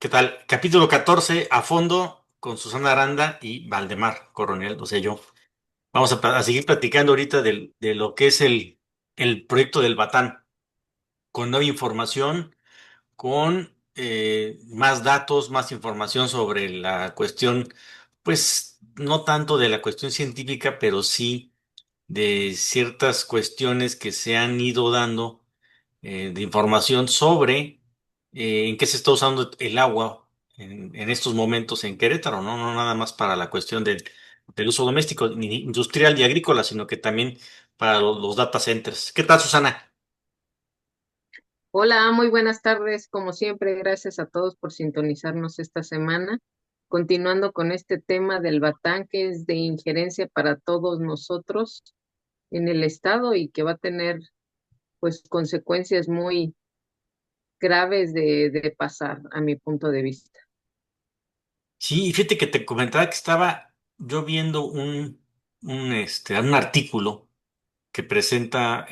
¿Qué tal? Capítulo 14 a fondo con Susana Aranda y Valdemar Coronel, o sea, yo. Vamos a seguir platicando ahorita de lo que es el proyecto del Batán, con nueva información, con más datos, más información sobre la cuestión, pues no tanto de la cuestión científica, pero sí de ciertas cuestiones que se han ido dando de información sobre en qué se está usando el agua en estos momentos en Querétaro, ¿no? No nada más para la cuestión del uso doméstico, ni industrial y agrícola, sino que también para los data centers. ¿Qué tal, Susana? Hola, muy buenas tardes. Como siempre, gracias a todos por sintonizarnos esta semana. Continuando con este tema del Batán, que es de injerencia para todos nosotros en el estado y que va a tener pues consecuencias muy graves de pasar, a mi punto de vista. Sí, y fíjate que te comentaba que estaba yo viendo un artículo que presenta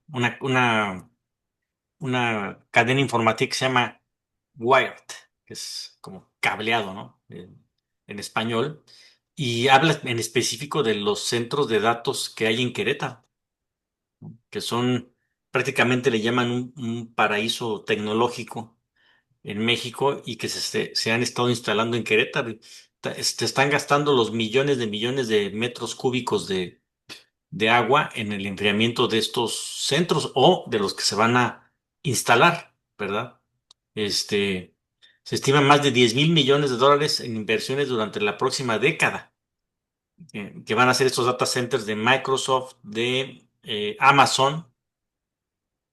una cadena informática que se llama Wired, que es como cableado, ¿no? En español, y habla en específico de los centros de datos que hay en Querétaro, que son prácticamente le llaman un paraíso tecnológico en México y que se han estado instalando en Querétaro. Están gastando los millones de metros cúbicos de agua en el enfriamiento de estos centros o de los que se van a instalar, ¿verdad? Este, Se estima más de 10.000 millones de dólares en inversiones durante la próxima década, que van a ser estos data centers de Microsoft, de Amazon,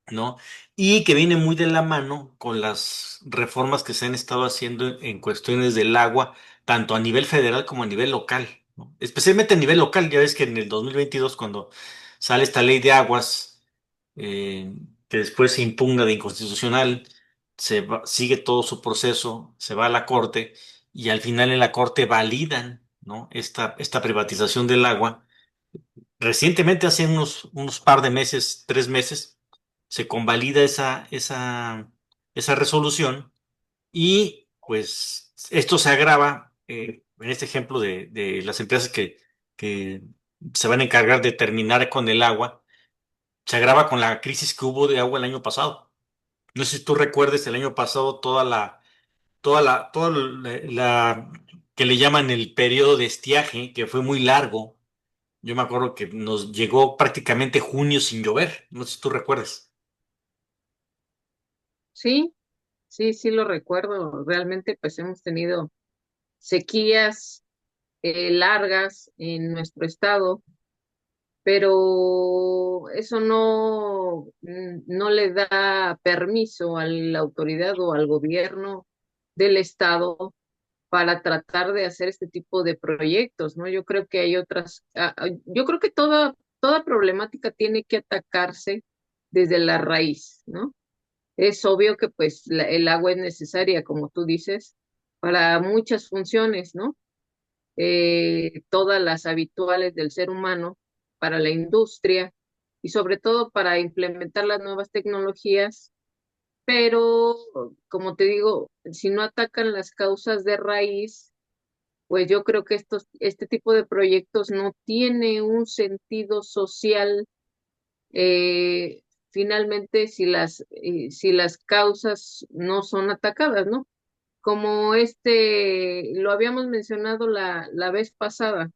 ¿no? Y que viene muy de la mano con las reformas que se han estado haciendo en cuestiones del agua, tanto a nivel federal como a nivel local, ¿no? Especialmente a nivel local, ya ves que en el 2022, cuando sale esta ley de aguas, eh, que después se impugna de inconstitucional, sigue todo su proceso, se va a la corte y al final en la corte validan, ¿no? Esta privatización del agua. Recientemente, hace unos par de meses, 3 meses, se convalida esa resolución y pues esto se agrava en este ejemplo de las empresas que se van a encargar de terminar con el agua, se agrava con la crisis que hubo de agua el año pasado. No sé si tú recuerdes el año pasado toda la que le llaman el periodo de estiaje, que fue muy largo. Yo me acuerdo que nos llegó prácticamente junio sin llover. No sé si tú recuerdas. Sí, sí, sí lo recuerdo. Realmente pues hemos tenido sequías largas en nuestro estado, pero eso no le da permiso a la autoridad o al gobierno del estado para tratar de hacer este tipo de proyectos, ¿no? Yo creo que hay yo creo que toda problemática tiene que atacarse desde la raíz, ¿no? Es obvio que pues el agua es necesaria, como tú dices, para muchas funciones, ¿no? Todas las habituales del ser humano, para la industria y sobre todo para implementar las nuevas tecnologías, pero como te digo, si no atacan las causas de raíz, pues yo creo que este tipo de proyectos no tiene un sentido social, finalmente si las causas no son atacadas, ¿no? Como lo habíamos mencionado la vez pasada.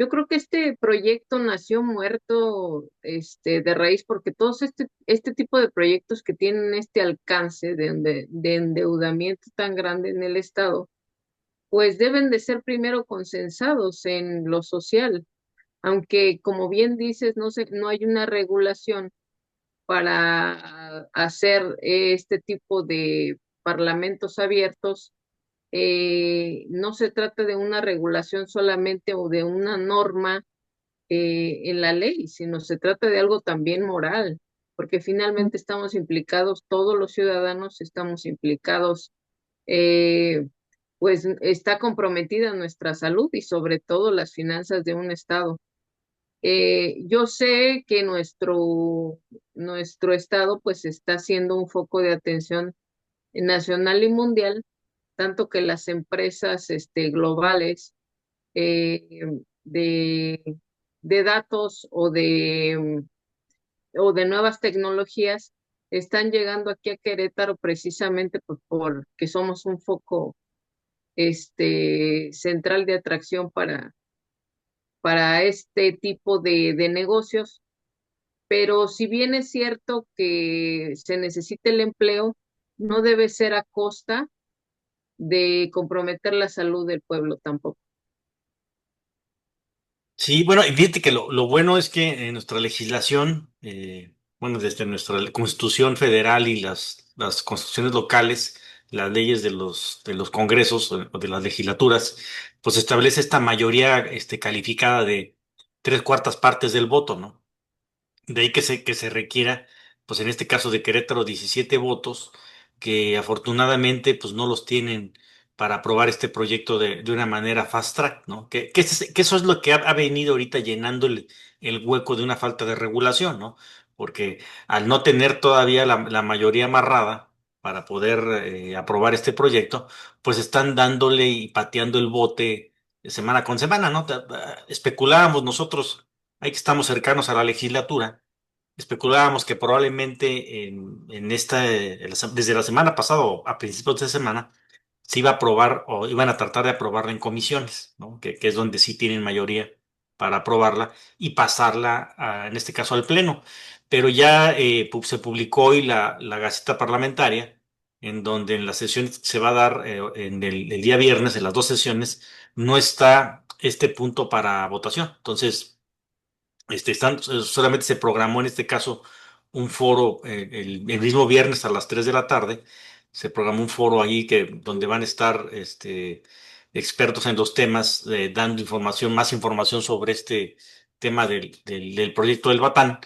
Yo creo que este proyecto nació muerto, de raíz, porque todos este tipo de proyectos que tienen este alcance de endeudamiento tan grande en el Estado, pues deben de ser primero consensados en lo social, aunque como bien dices, no hay una regulación para hacer este tipo de parlamentos abiertos. No se trata de una regulación solamente o de una norma en la ley, sino se trata de algo también moral, porque finalmente estamos implicados, todos los ciudadanos estamos implicados, eh, pues está comprometida nuestra salud y sobre todo las finanzas de un estado. Yo sé que nuestro estado pues está siendo un foco de atención nacional y mundial, tanto que las empresas globales eh, de, de datos o de nuevas tecnologías están llegando aquí a Querétaro precisamente porque somos un foco central de atracción para este tipo de negocios. Pero si bien es cierto que se necesita el empleo, no debe ser a costa de comprometer la salud del pueblo tampoco. Sí, bueno, y fíjate que lo bueno es que en nuestra legislación, bueno, desde nuestra Constitución Federal y las constituciones locales, las leyes de los congresos o de las legislaturas, pues establece esta mayoría calificada de tres cuartas partes del voto, ¿no? De ahí que se requiera, pues en este caso de Querétaro, 17 votos, que afortunadamente pues no los tienen para aprobar este proyecto de una manera fast track, ¿no? Que eso es lo que ha venido ahorita llenando el hueco de una falta de regulación, ¿no? Porque al no tener todavía la mayoría amarrada para poder aprobar este proyecto, pues están dándole y pateando el bote semana con semana, ¿no? Especulábamos nosotros, ahí que estamos cercanos a la legislatura, especulábamos que probablemente desde la semana pasada o a principios de semana se iba a aprobar o iban a tratar de aprobarla en comisiones, ¿no? Que es donde sí tienen mayoría para aprobarla y pasarla, en este caso, al Pleno. Pero ya se publicó hoy la Gaceta Parlamentaria, en donde en la sesión que se va a dar el día viernes, en las dos sesiones, no está este punto para votación. Entonces, solamente se programó en este caso un foro el mismo viernes a las 3 de la tarde. Se programó un foro allí donde van a estar expertos en los temas, dando información, más información sobre este tema del proyecto del Batán,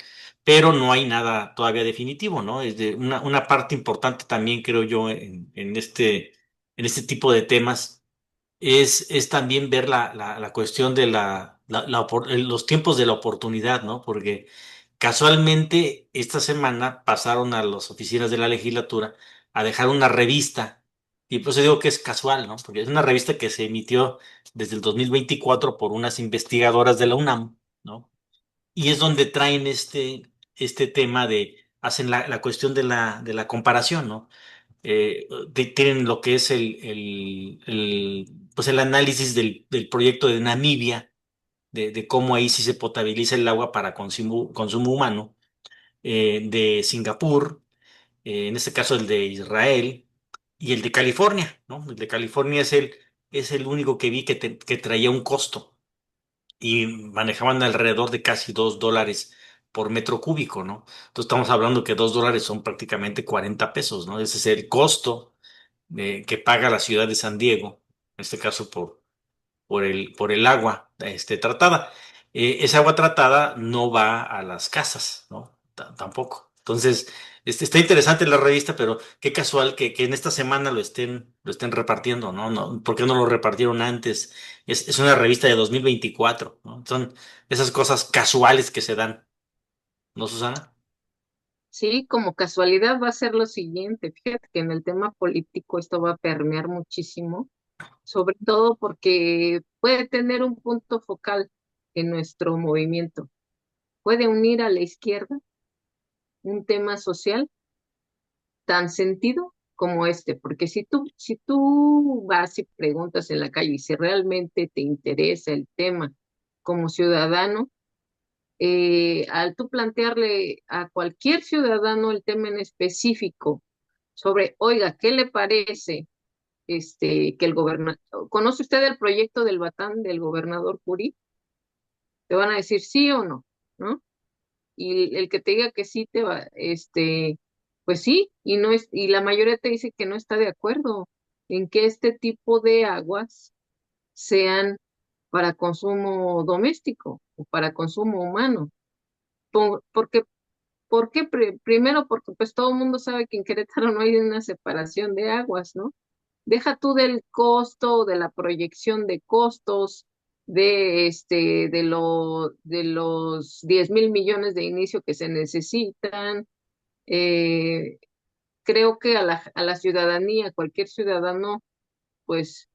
pero no hay nada todavía definitivo, ¿no? Es de una parte importante también, creo yo, en este tipo de temas es también ver la cuestión de los tiempos de la oportunidad, ¿no? Porque casualmente esta semana pasaron a las oficinas de la legislatura a dejar una revista, y por eso digo que es casual, ¿no? Porque es una revista que se emitió desde el 2024 por unas investigadoras de la UNAM, ¿no? Y es donde traen este tema hacen la cuestión de la comparación, ¿no? Tienen lo que es pues el análisis del proyecto de Namibia, de cómo ahí sí se potabiliza el agua para consumo humano, de Singapur, en este caso el de Israel, y el de California, ¿no? El de California es el único que vi que traía un costo y manejaban alrededor de casi $2 por metro cúbico, ¿no? Entonces estamos hablando que $2 son prácticamente 40 pesos, ¿no? Ese es el costo que paga la ciudad de San Diego, en este caso por el agua tratada. Esa agua tratada no va a las casas, ¿no? Tampoco. Entonces, está interesante la revista, pero qué casual que en esta semana lo estén repartiendo, ¿no? No, ¿por qué no lo repartieron antes? Es una revista de 2024, ¿no? Son esas cosas casuales que se dan, ¿no, Susana? Sí, como casualidad va a ser lo siguiente. Fíjate que en el tema político esto va a permear muchísimo, sobre todo porque puede tener un punto focal en nuestro movimiento. Puede unir a la izquierda un tema social tan sentido como este, porque si tú vas y preguntas en la calle si realmente te interesa el tema como ciudadano, al tú plantearle a cualquier ciudadano el tema en específico sobre, oiga, ¿qué le parece que el gobernador, ¿conoce usted el proyecto del Batán del gobernador Curi? Te van a decir sí o no, ¿no? Y el que te diga que sí te va, pues sí, y la mayoría te dice que no está de acuerdo en que este tipo de aguas sean para consumo doméstico o para consumo humano. Porque, primero porque pues todo el mundo sabe que en Querétaro no hay una separación de aguas, ¿no? Deja tú del costo, de la proyección de costos, de los 10.000 millones de inicio que se necesitan. Eh, Creo que a la ciudadanía, cualquier ciudadano, pues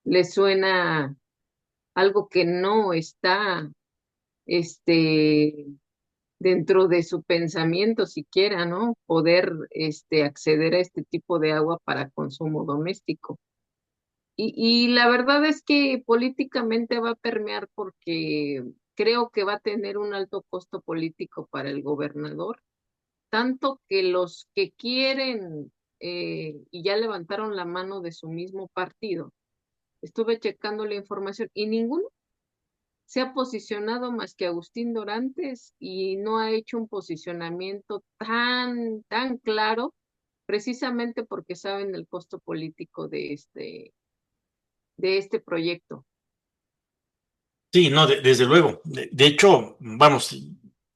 les suena algo que no está, este, dentro de su pensamiento siquiera, ¿no? Poder, acceder a este tipo de agua para consumo doméstico. Y la verdad es que políticamente va a permear porque creo que va a tener un alto costo político para el gobernador, tanto que los que quieren y ya levantaron la mano de su mismo partido, estuve checando la información y ninguno se ha posicionado más que Agustín Dorantes y no ha hecho un posicionamiento tan claro, precisamente porque saben el costo político de este proyecto. Sí, no, desde luego. De hecho, vamos,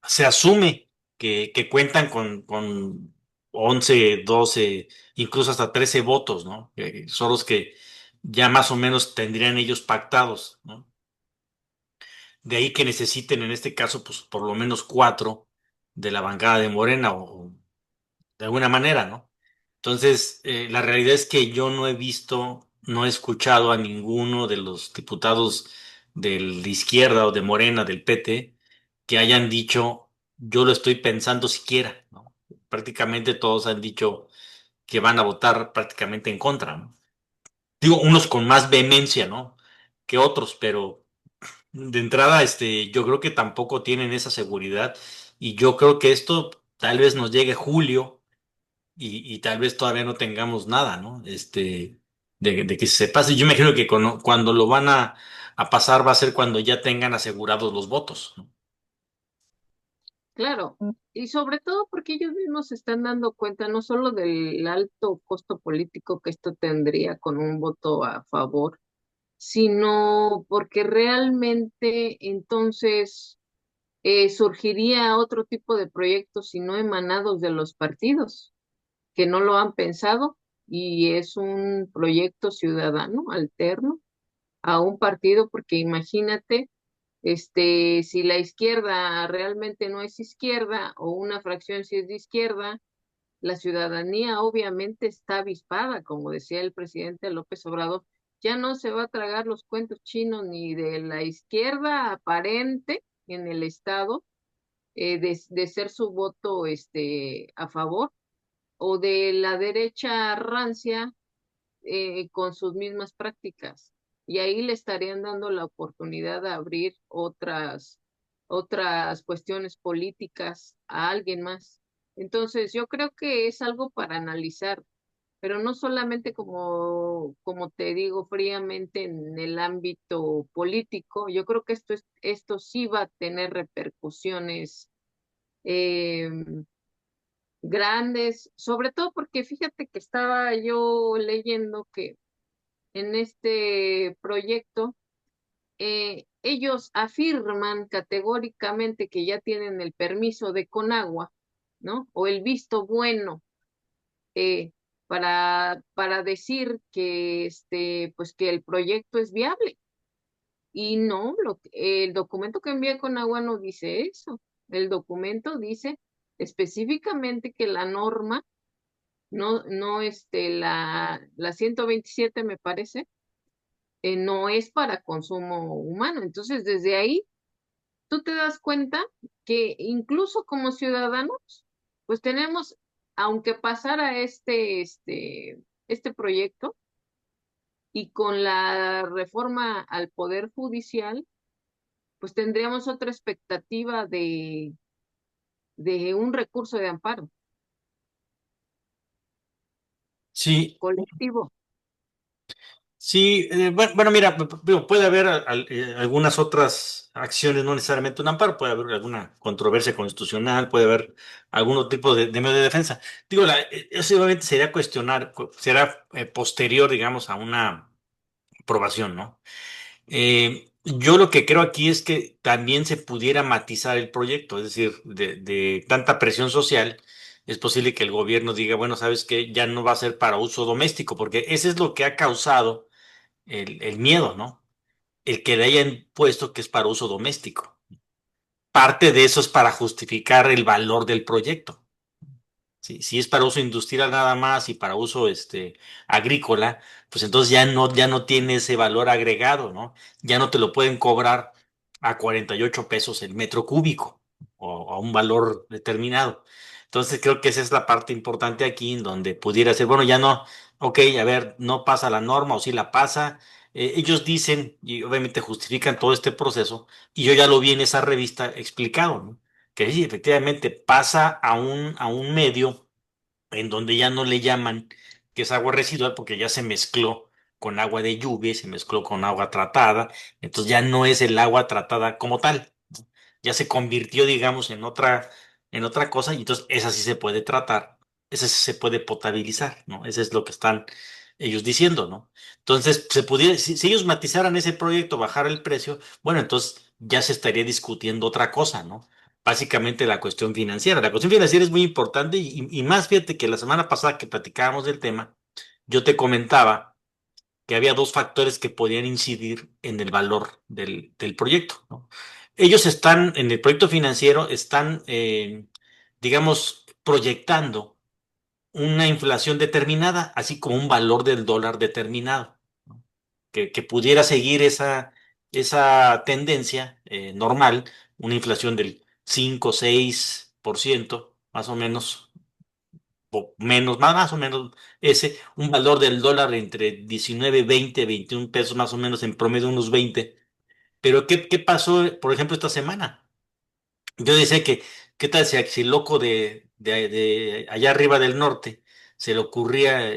se asume que cuentan con 11, 12, incluso hasta 13 votos, ¿no? Son los que ya más o menos tendrían ellos pactados, ¿no? De ahí que necesiten en este caso, pues por lo menos cuatro de la bancada de Morena o de alguna manera, ¿no? Entonces, la realidad es que yo no he visto, no he escuchado a ninguno de los diputados de la izquierda o de Morena, del PT, que hayan dicho, yo lo estoy pensando siquiera, ¿no? Prácticamente todos han dicho que van a votar prácticamente en contra, ¿no? Digo, unos con más vehemencia, ¿no? Que otros, pero de entrada, yo creo que tampoco tienen esa seguridad y yo creo que esto tal vez nos llegue julio y tal vez todavía no tengamos nada, ¿no? De que se pase. Yo me imagino que cuando lo van a pasar va a ser cuando ya tengan asegurados los votos, ¿no? Claro, y sobre todo porque ellos mismos se están dando cuenta no solo del alto costo político que esto tendría con un voto a favor, sino porque realmente entonces surgiría otro tipo de proyectos y no emanados de los partidos, que no lo han pensado y es un proyecto ciudadano alterno a un partido, porque imagínate, si la izquierda realmente no es izquierda o una fracción sí es de izquierda, la ciudadanía obviamente está avispada, como decía el presidente López Obrador, ya no se va a tragar los cuentos chinos ni de la izquierda aparente en el Estado, de ser su voto a favor, o de la derecha rancia con sus mismas prácticas. Y ahí le estarían dando la oportunidad de abrir otras cuestiones políticas a alguien más. Entonces, yo creo que es algo para analizar, pero no solamente como te digo, fríamente en el ámbito político. Yo creo que esto sí va a tener repercusiones eh, grandes, sobre todo porque fíjate que estaba yo leyendo que en este proyecto, ellos afirman categóricamente que ya tienen el permiso de Conagua, ¿no? O el visto bueno eh, para decir que pues que el proyecto es viable. Y no, el documento que envía Conagua no dice eso. El documento dice específicamente que la norma, no, la 127 me parece, no es para consumo humano. Entonces, desde ahí, tú te das cuenta que incluso como ciudadanos, pues tenemos, aunque pasara este proyecto y con la reforma al Poder Judicial, pues tendríamos otra expectativa de un recurso de amparo Sí, colectivo. sí, bueno, mira, digo, puede haber algunas otras acciones, no necesariamente un amparo, puede haber alguna controversia constitucional, puede haber algún otro tipo de medio de defensa. Digo, eso obviamente sería será posterior, digamos, a una aprobación, ¿no? Yo lo que creo aquí es que también se pudiera matizar el proyecto, es decir, de tanta presión social, es posible que el gobierno diga, bueno, sabes que ya no va a ser para uso doméstico, porque ese es lo que ha causado el miedo, ¿no? El que le hayan puesto que es para uso doméstico. Parte de eso es para justificar el valor del proyecto. Si es para uso industrial nada más y para uso agrícola, pues entonces ya no tiene ese valor agregado, ¿no? Ya no te lo pueden cobrar a 48 pesos el metro cúbico o a un valor determinado. Entonces creo que esa es la parte importante aquí en donde pudiera ser, bueno, ya no, ok, a ver, no pasa la norma o sí la pasa. Ellos dicen y obviamente justifican todo este proceso y yo ya lo vi en esa revista explicado, ¿no? Que sí, efectivamente pasa a un medio en donde ya no le llaman que es agua residual porque ya se mezcló con agua de lluvia, se mezcló con agua tratada, entonces ya no es el agua tratada como tal, ¿no? Ya se convirtió, digamos, en otra cosa y entonces esa sí se puede tratar, esa sí se puede potabilizar, ¿no? Eso es lo que están ellos diciendo, ¿no? Entonces, si ellos matizaran ese proyecto, bajar el precio, bueno, entonces ya se estaría discutiendo otra cosa, ¿no? Básicamente la cuestión financiera. La cuestión financiera es muy importante y más fíjate que la semana pasada que platicábamos del tema, yo te comentaba que había dos factores que podían incidir en el valor del proyecto, ¿no? Ellos están, en el proyecto financiero, están, digamos, proyectando una inflación determinada, así como un valor del dólar determinado, ¿no? Que pudiera seguir esa tendencia normal, una inflación del 5 6% más o menos, o menos, más o menos, un valor del dólar entre 19 20 21 pesos, más o menos en promedio unos 20. Pero ¿qué pasó, por ejemplo, esta semana? Yo decía que, ¿qué tal si el loco de allá arriba del norte se le ocurría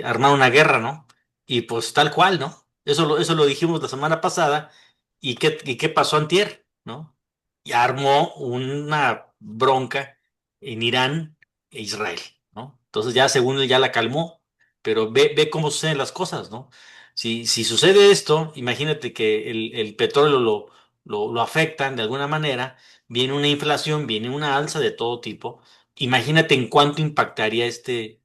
armar una guerra, ¿no? Y pues tal cual, ¿no? Eso lo dijimos la semana pasada. ¿Y qué pasó antier, ¿no? Y armó una bronca en Irán e Israel, ¿no? Entonces ya según él ya la calmó, pero ve cómo suceden las cosas, ¿no? Si sucede esto, imagínate que el petróleo lo afectan de alguna manera, viene una inflación, viene una alza de todo tipo. Imagínate en cuánto impactaría este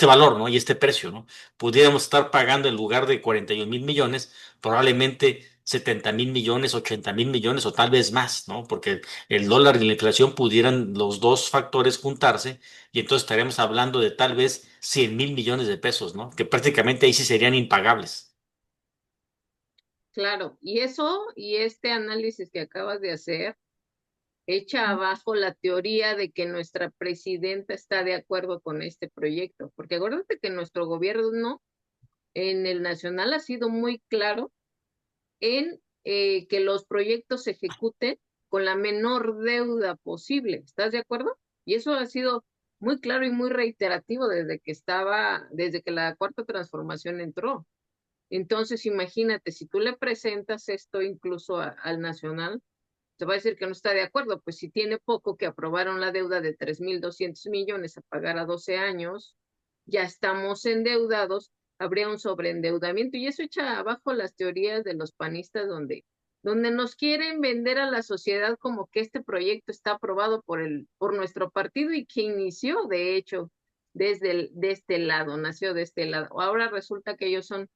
valor, ¿no? Y este precio, ¿no? Pudiéramos estar pagando en lugar de 41.000 millones, probablemente 70.000 millones, 80.000 millones o tal vez más, ¿no? Porque el dólar y la inflación pudieran los dos factores juntarse y entonces estaríamos hablando de tal vez 100.000 millones de pesos, ¿no? Que prácticamente ahí sí serían impagables. Claro, y eso y este análisis que acabas de hacer echa abajo la teoría de que nuestra presidenta está de acuerdo con este proyecto, porque acuérdate que nuestro gobierno en el nacional ha sido muy claro en que los proyectos se ejecuten con la menor deuda posible. ¿Estás de acuerdo? Y eso ha sido muy claro y muy reiterativo desde que la cuarta transformación entró. Entonces, imagínate, si tú le presentas esto incluso al nacional, te va a decir que no está de acuerdo, pues si tiene poco que aprobaron la deuda de 3.200 millones a pagar a 12 años, ya estamos endeudados, habría un sobreendeudamiento y eso echa abajo las teorías de los panistas donde nos quieren vender a la sociedad como que este proyecto está aprobado por nuestro partido y que inició, de hecho, de este lado, nació de este lado. Ahora resulta que ellos son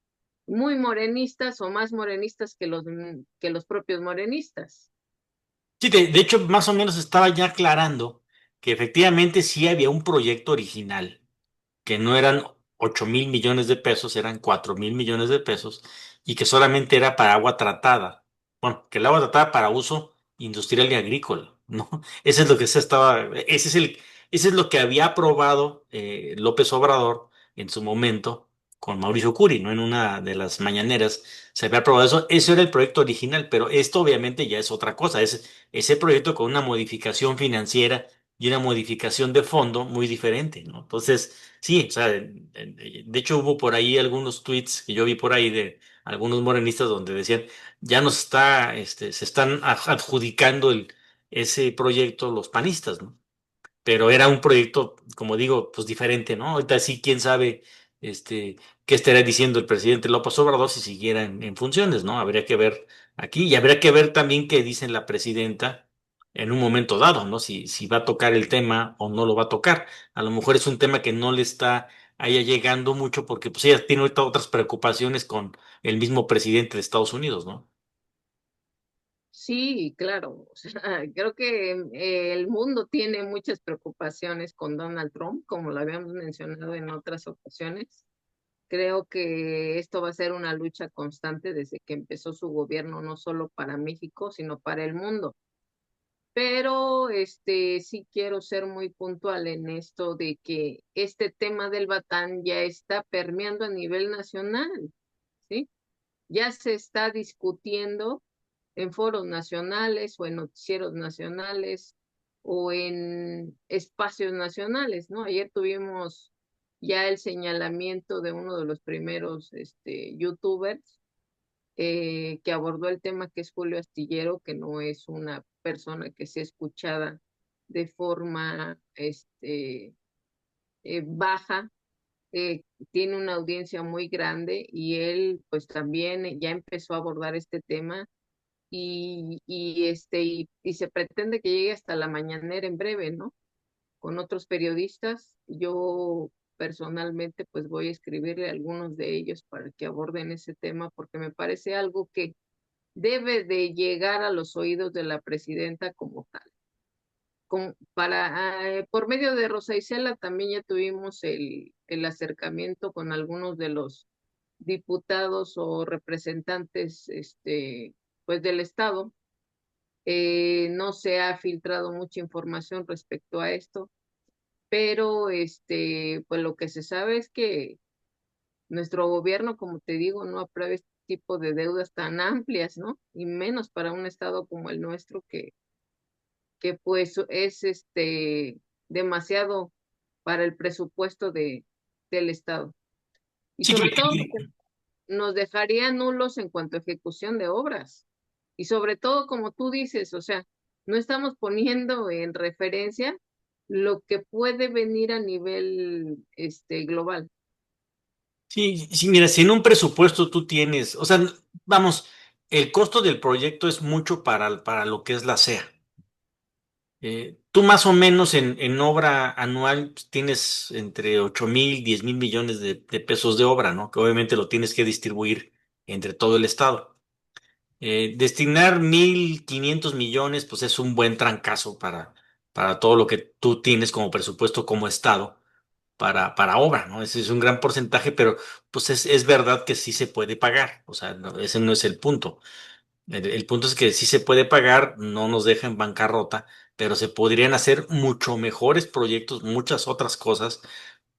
muy morenistas o más morenistas que los propios morenistas. Sí, de hecho, más o menos estaba ya aclarando que efectivamente sí había un proyecto original que no eran 8.000 millones de pesos, eran 4.000 millones de pesos, y que solamente era para agua tratada. Bueno, que el agua tratada para uso industrial y agrícola, ¿no? Ese es lo que se estaba, ese es lo que había aprobado López Obrador en su momento con Mauricio Curi, ¿no? En una de las mañaneras se había aprobado eso. Eso era el proyecto original, pero esto obviamente ya es otra cosa. Es ese proyecto con una modificación financiera y una modificación de fondo muy diferente, ¿no? Entonces, sí, o sea, de hecho hubo por ahí algunos tweets que yo vi por ahí de algunos morenistas donde decían, ya se están adjudicando ese proyecto los panistas, ¿no? Pero era un proyecto, como digo, pues diferente, ¿no? Ahorita sí, quién sabe, este, qué estaría diciendo el presidente López Obrador si siguiera en funciones, ¿no? Habría que ver aquí y habría que ver también qué dice la presidenta en un momento dado, ¿no? Si va a tocar el tema o no lo va a tocar. A lo mejor es un tema que no le está a ella llegando mucho porque pues ella tiene ahorita otras preocupaciones con el mismo presidente de Estados Unidos, ¿no? Sí, claro. O sea, creo que el mundo tiene muchas preocupaciones con Donald Trump, como lo habíamos mencionado en otras ocasiones. Creo que esto va a ser una lucha constante desde que empezó su gobierno, no solo para México, sino para el mundo. Pero sí quiero ser muy puntual en esto de que este tema del Batán ya está permeando a nivel nacional, ¿sí? Ya se está discutiendo en foros nacionales o en noticieros nacionales o en espacios nacionales, ¿no? Ayer tuvimos ya el señalamiento de uno de los primeros youtubers que abordó el tema, que es Julio Astillero, que no es una persona que sea escuchada de forma baja, eh, tiene una audiencia muy grande y él pues también ya empezó a abordar este tema y se pretende que llegue hasta la mañanera en breve, ¿no? Con otros periodistas. Yo personalmente pues voy a escribirle a algunos de ellos para que aborden ese tema porque me parece algo que debe de llegar a los oídos de la presidenta como tal. Por medio de Rosa Isela también ya tuvimos el acercamiento con algunos de los diputados o representantes pues del Estado. No se ha filtrado mucha información respecto a esto, pero pues lo que se sabe es que nuestro gobierno, como te digo, no aprueba este tipo de deudas tan amplias, ¿no? Y menos para un estado como el nuestro, que pues es demasiado para el presupuesto del estado. Y Sí, sobre todo porque nos dejaría nulos en cuanto a ejecución de obras. Y sobre todo, como tú dices, o sea, no estamos poniendo en referencia lo que puede venir a nivel global. sí, sí, mira, si en un presupuesto tú tienes, o sea, vamos, el costo del proyecto es mucho para lo que es la CEA. Tú más o menos en obra anual pues, tienes entre 8,000, 10,000 millones de pesos de obra, ¿no? Que obviamente lo tienes que distribuir entre todo el estado. Destinar 1,500 millones, pues es un buen trancazo para todo lo que tú tienes como presupuesto como estado para obra, ¿no? Ese es un gran porcentaje, pero pues es verdad que sí se puede pagar, o sea, ese no es el punto. El punto es que sí se puede pagar, no nos deja en bancarrota, pero se podrían hacer mucho mejores proyectos, muchas otras cosas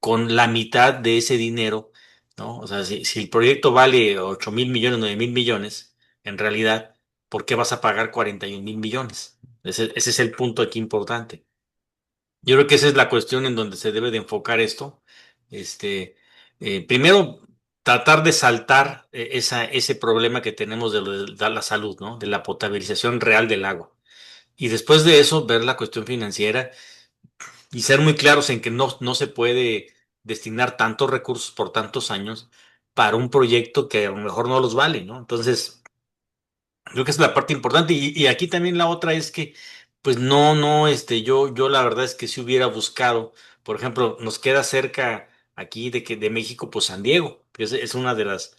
con la mitad de ese dinero, ¿no? O sea, si el proyecto vale 8,000 millones, 9,000 millones, en realidad, ¿por qué vas a pagar 41,000 millones? Ese es el punto aquí importante. Yo creo que esa es la cuestión en donde se debe de enfocar esto. Este, primero, tratar de saltar ese problema que tenemos de la salud, ¿no? De la potabilización real del agua. Y después de eso, ver la cuestión financiera y ser muy claros en que no se puede destinar tantos recursos por tantos años para un proyecto que a lo mejor no los vale, ¿no? Entonces, creo que esa es la parte importante. Y aquí también la otra es que, pues no, yo la verdad es que si hubiera buscado, por ejemplo, nos queda cerca aquí de México, pues San Diego, que es una de las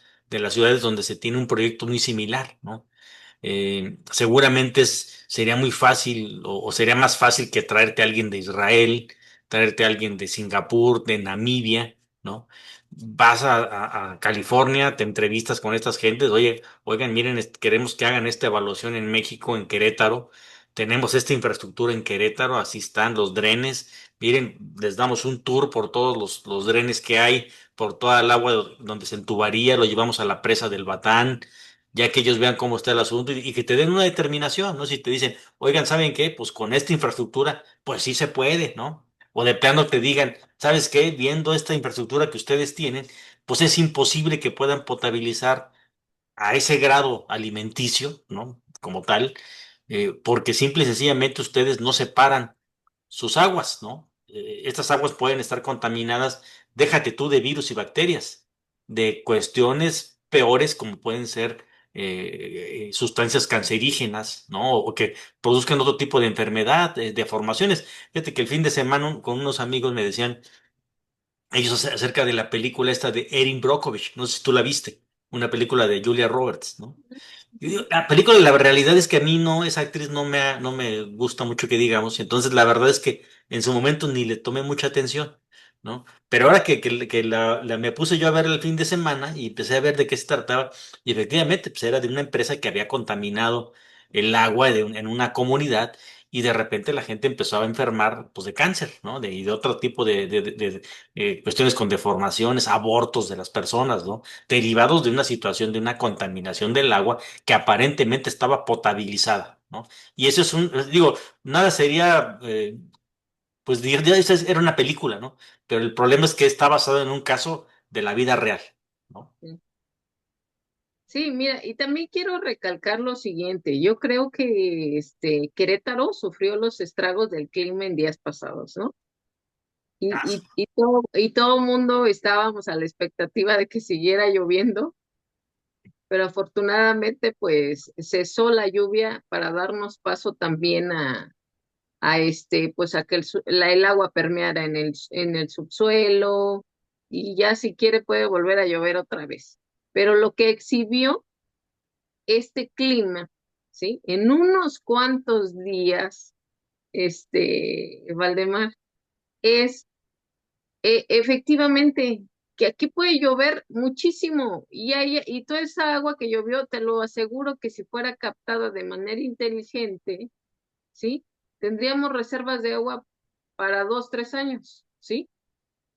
ciudades donde se tiene un proyecto muy similar, ¿no? Seguramente sería muy fácil o sería más fácil que traerte a alguien de Israel, traerte a alguien de Singapur, de Namibia, ¿no? Vas a California, te entrevistas con estas gentes, oye, oigan, miren, queremos que hagan esta evaluación en México, en Querétaro, tenemos esta infraestructura en Querétaro, así están los drenes, miren, les damos un tour por todos los drenes que hay, por toda el agua donde se entubaría, lo llevamos a la presa del Batán, ya que ellos vean cómo está el asunto y que te den una determinación, ¿no? Si te dicen, oigan, ¿saben qué? Pues con esta infraestructura, pues sí se puede, ¿no? O de plano te digan, ¿sabes qué? Viendo esta infraestructura que ustedes tienen, pues es imposible que puedan potabilizar a ese grado alimenticio, ¿no? Como tal, porque simple y sencillamente ustedes no separan sus aguas, ¿no? Estas aguas pueden estar contaminadas, déjate tú de virus y bacterias, de cuestiones peores como pueden ser sustancias cancerígenas, ¿no? O que produzcan otro tipo de enfermedad, deformaciones. Fíjate que el fin de semana con unos amigos me decían, ellos acerca de la película esta de Erin Brockovich, no sé si tú la viste. una película de Julia Roberts, ¿no? Yo digo, la película, la realidad es que a mí no, esa actriz no me gusta mucho que digamos, y entonces la verdad es que en su momento ni le tomé mucha atención, ¿no? Pero ahora me puse yo a ver el fin de semana y empecé a ver de qué se trataba, y efectivamente, pues era de una empresa que había contaminado el agua en una comunidad, y de repente la gente empezó a enfermar, pues, de cáncer, ¿no? Y de otro tipo cuestiones con deformaciones, abortos de las personas, ¿no? Derivados de una situación de una contaminación del agua que aparentemente estaba potabilizada, ¿no? Y eso digo, nada sería, pues era una película, ¿no? Pero el problema es que está basado en un caso de la vida real, ¿no? Sí. Sí, mira, y también quiero recalcar lo siguiente. Yo creo que Querétaro sufrió los estragos del clima en días pasados, ¿no? Ah, Y todo el mundo estábamos a la expectativa de que siguiera lloviendo, pero afortunadamente pues cesó la lluvia para darnos paso también pues a que el agua permeara en el subsuelo y ya si quiere puede volver a llover otra vez. Pero lo que exhibió este clima, ¿sí? En unos cuantos días, Valdemar, es efectivamente que aquí puede llover muchísimo y toda esa agua que llovió, te lo aseguro que si fuera captada de manera inteligente, ¿sí? Tendríamos reservas de agua para 2, 3 años, ¿sí?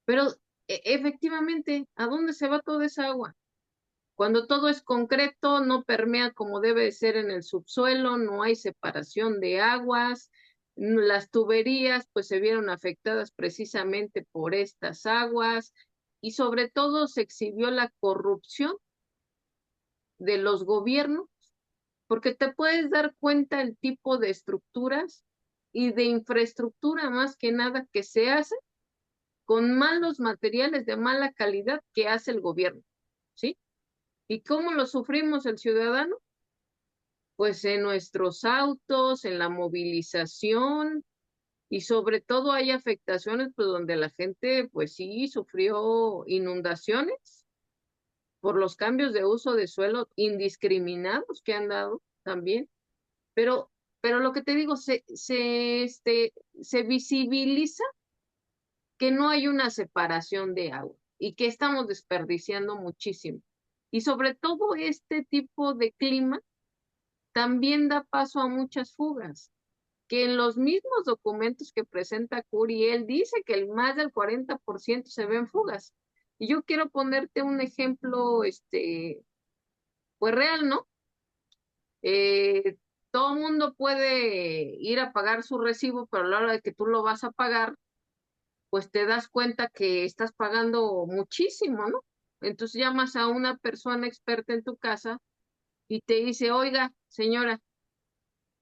Pero efectivamente, ¿a dónde se va toda esa agua? Cuando todo es concreto, no permea como debe de ser en el subsuelo, no hay separación de aguas, las tuberías pues se vieron afectadas precisamente por estas aguas y sobre todo se exhibió la corrupción de los gobiernos, porque te puedes dar cuenta el tipo de estructuras y de infraestructura más que nada que se hace con malos materiales de mala calidad que hace el gobierno, ¿sí? ¿Y cómo lo sufrimos el ciudadano? Pues en nuestros autos, en la movilización y sobre todo hay afectaciones pues donde la gente pues sí sufrió inundaciones por los cambios de uso de suelo indiscriminados que han dado también, pero lo que te digo se visibiliza que no hay una separación de agua y que estamos desperdiciando muchísimo. Y sobre todo este tipo de clima también da paso a muchas fugas, que en los mismos documentos que presenta Curi, él dice que el más del 40% se ven fugas. Y yo quiero ponerte un ejemplo, pues real, ¿no? Eh, Todo el mundo puede ir a pagar su recibo, pero a la hora de que tú lo vas a pagar, pues te das cuenta que estás pagando muchísimo, ¿no? Entonces llamas a una persona experta en tu casa y te dice, oiga, señora,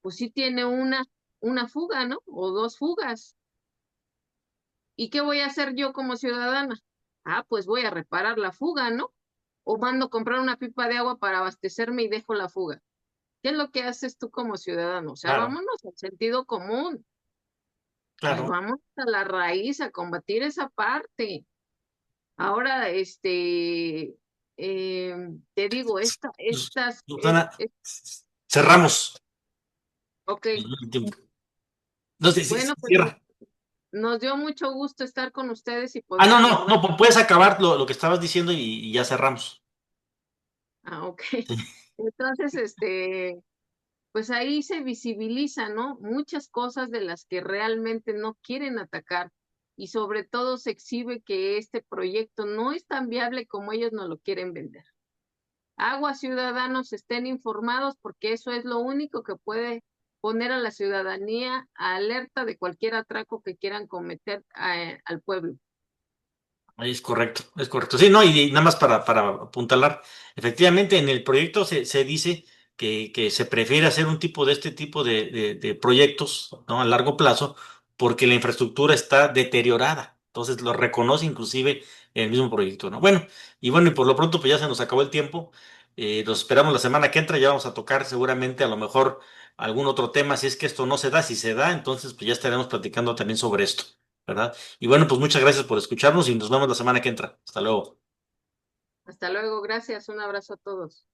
pues sí tiene una fuga, ¿no? O dos fugas. ¿Y qué voy a hacer yo como ciudadana? Ah, pues voy a reparar la fuga, ¿no? O mando a comprar una pipa de agua para abastecerme y dejo la fuga. ¿Qué es lo que haces tú como ciudadano? O sea, claro, vámonos al sentido común. Pues claro. vamos a la raíz, a combatir esa parte. Ahora, te digo, Susana, cerramos ok, el tiempo. No sé si bueno, pues cierra. nos dio mucho gusto estar con ustedes y Ah, poder abordar. no, puedes acabar lo que estabas diciendo y ya cerramos. Ah, ok. Entonces, pues ahí se visibiliza, ¿no? Muchas cosas de las que realmente no quieren atacar y sobre todo se exhibe que este proyecto no es tan viable como ellos nos lo quieren vender. Aguas ciudadanos estén informados porque eso es lo único que puede poner a la ciudadanía alerta de cualquier atraco que quieran cometer al pueblo. Ahí es correcto, es correcto. Sí, no, y nada más para apuntalar, efectivamente en el proyecto se dice que se prefiere hacer un tipo de este tipo de proyectos, ¿no? A largo plazo, porque la infraestructura está deteriorada. Entonces lo reconoce inclusive en el mismo proyecto, ¿no? Bueno, y por lo pronto pues ya se nos acabó el tiempo. Los esperamos la semana que entra, ya vamos a tocar seguramente a lo mejor algún otro tema, si es que esto no se da, si se da, entonces pues ya estaremos platicando también sobre esto, ¿verdad? Y bueno, pues muchas gracias por escucharnos y nos vemos la semana que entra. Hasta luego. Hasta luego, gracias, un abrazo a todos.